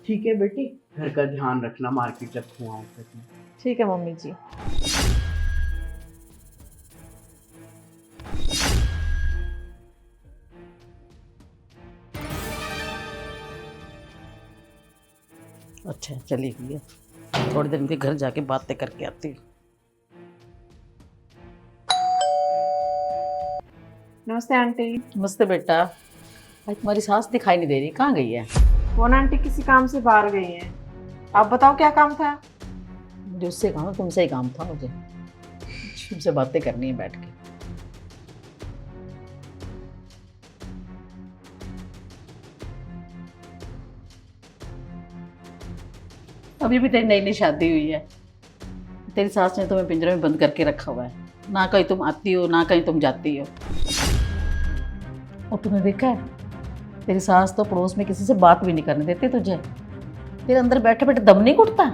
ठीक है बेटी, घर का ध्यान रखना, मार्केट जब खुआऊं तक। ठीक है मम्मी जी। अच्छा चली गई है, थोड़ी देर इनके घर जाके बातें करके आती हूँ। नमस्ते आंटी। नमस्ते बेटा। आज तुम्हारी सास दिखाई नहीं दे रही, कहाँ गई है? वो ना आंटी किसी काम से बाहर गई हैं। आप बताओ क्या काम था? मुझे उससे कहा, तुमसे ही काम था मुझे, तुमसे बातें करनी है बैठ के। अभी भी तेरी नई नई शादी हुई है, तेरी सास ने तुम्हें पिंजरे में बंद करके रखा हुआ है, ना कहीं तुम आती हो ना कहीं तुम जाती हो। और तुमने देखा है, तेरी सास तो पड़ोस में किसी से बात भी नहीं करने देती तुझे। तेरे अंदर बैठे बैठे दम नहीं घुटता?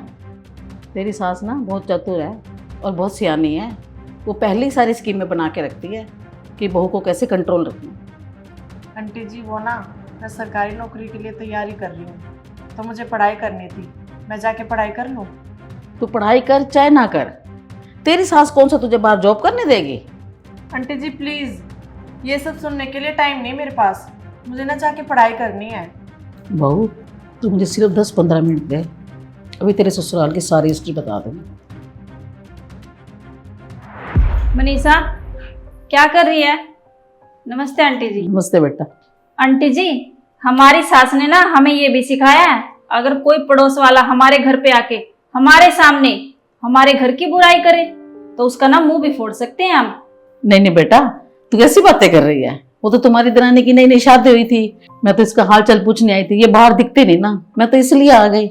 तेरी सास ना बहुत चतुर है और बहुत सियानी है। वो पहले ही सारी स्कीमें बना के रखती है कि बहू को कैसे कंट्रोल रखना। आंटी जी वो ना, मैं सरकारी नौकरी के लिए तैयारी कर रही हूँ, तो मुझे पढ़ाई करनी थी। मैं जाके पढ़ाई कर लूँ? तू पढ़ाई कर चाहे ना कर, तेरी सास कौन सा तुझे बाहर जॉब करने देगी? आंटी जी प्लीज़, ये सब सुनने के लिए टाइम नहीं मेरे पास। मुझे ना जाके पढ़ाई करनी है। बहू तू मुझे सिर्फ 10-15 मिनट दे, अभी तेरे ससुराल की सारी हिस्ट्री बता दूँगी। मनीषा क्या कर रही है? नमस्ते आंटी जी। नमस्ते बेटा। आंटी जी, हमारी सास ने ना हमें ये भी सिखाया है, अगर कोई पड़ोस वाला हमारे घर पे आके हमारे सामने हमारे घर की बुराई करे तो उसका ना मुंह भी फोड़ सकते हैं हम। नहीं नहीं बेटा, तू कैसी बातें कर रही है? वो तो तुम्हारी दरानी की नई नई शादी हुई थी, मैं तो इसका हाल चाल पूछने आई थी। ये बाहर दिखती नहीं ना, मैं तो इसलिए आ गई।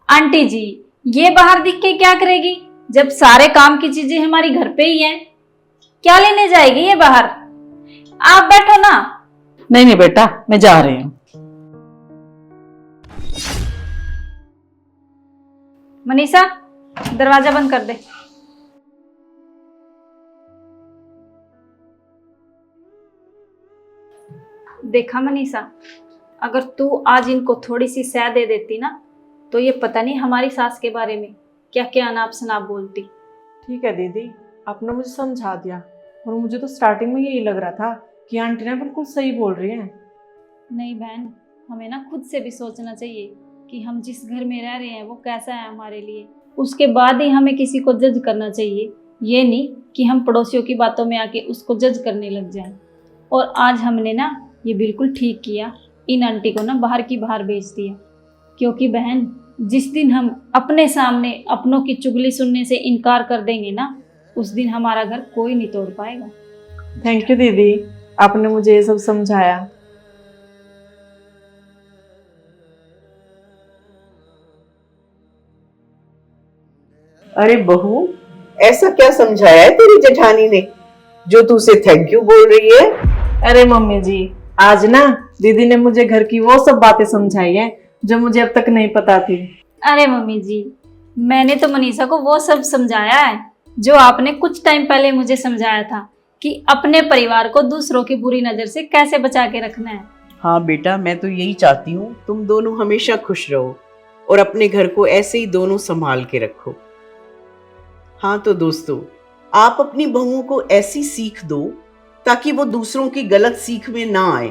आंटी जी ये बाहर दिख के क्या करेगी, जब सारे काम की चीजें हमारी घर पे ही हैं, क्या लेने जाएगी ये बाहर? आप बैठो ना। नहीं नहीं बेटा, मैं जा रही हूँ। मनीषा दरवाजा बंद कर दे। देखा मनीषा, अगर तू आज इनको थोड़ी सी सह दे देती ना, तो ये पता नहीं हमारी सास के बारे में क्या क्या अनाप शनाप बोलती। ठीक है दीदी, आपने मुझे समझा दिया। और मुझे तो स्टार्टिंग में यही लग रहा था कि आंटी ना बिल्कुल सही बोल रही हैं। नहीं बहन, हमें ना खुद से भी सोचना चाहिए कि हम जिस घर में रह रहे हैं वो कैसा है हमारे लिए, उसके बाद ही हमें किसी को जज करना चाहिए। ये नहीं कि हम पड़ोसियों की बातों में आके उसको जज करने लग जाएं। और आज हमने ना ये बिल्कुल ठीक किया, इन आंटी को ना बाहर की बाहर भेज दिया। क्योंकि बहन, जिस दिन हम अपने सामने अपनों की चुगली सुनने से इनकार कर देंगे ना, उस दिन हमारा घर कोई नहीं तोड़ पाएगा। थैंक यू दीदी, आपने मुझे ये सब समझाया। अरे बहू, ऐसा क्या समझाया है तेरी जेठानी ने जो तू उसे थैंक यू बोल रही है? अरे मम्मी जी, आज ना दीदी ने मुझे घर की वो सब बातें समझाई हैं जो मुझे अब तक नहीं पता थी। अरे मम्मी जी, मैंने तो मनीषा को वो सब समझाया है जो आपने कुछ टाइम पहले मुझे समझाया था, कि अपने परिवार को दूसरों की बुरी नज़र से कैसे बचा के रखना है। हाँ बेटा, मैं तो यही चाहती हूँ तुम दोनों हमेशा खुश रहो और अपने घर को ऐसे ही दोनों संभाल के रखो। हाँ तो दोस्तों, आप अपनी बहुओं को ऐसी सीख दो ताकि वो दूसरों की गलत सीख में ना आए।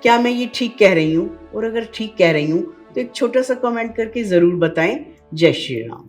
क्या मैं ये ठीक कह रही हूँ? और अगर ठीक कह रही हूँ तो एक छोटा सा कमेंट करके जरूर बताएं। जय श्री राम।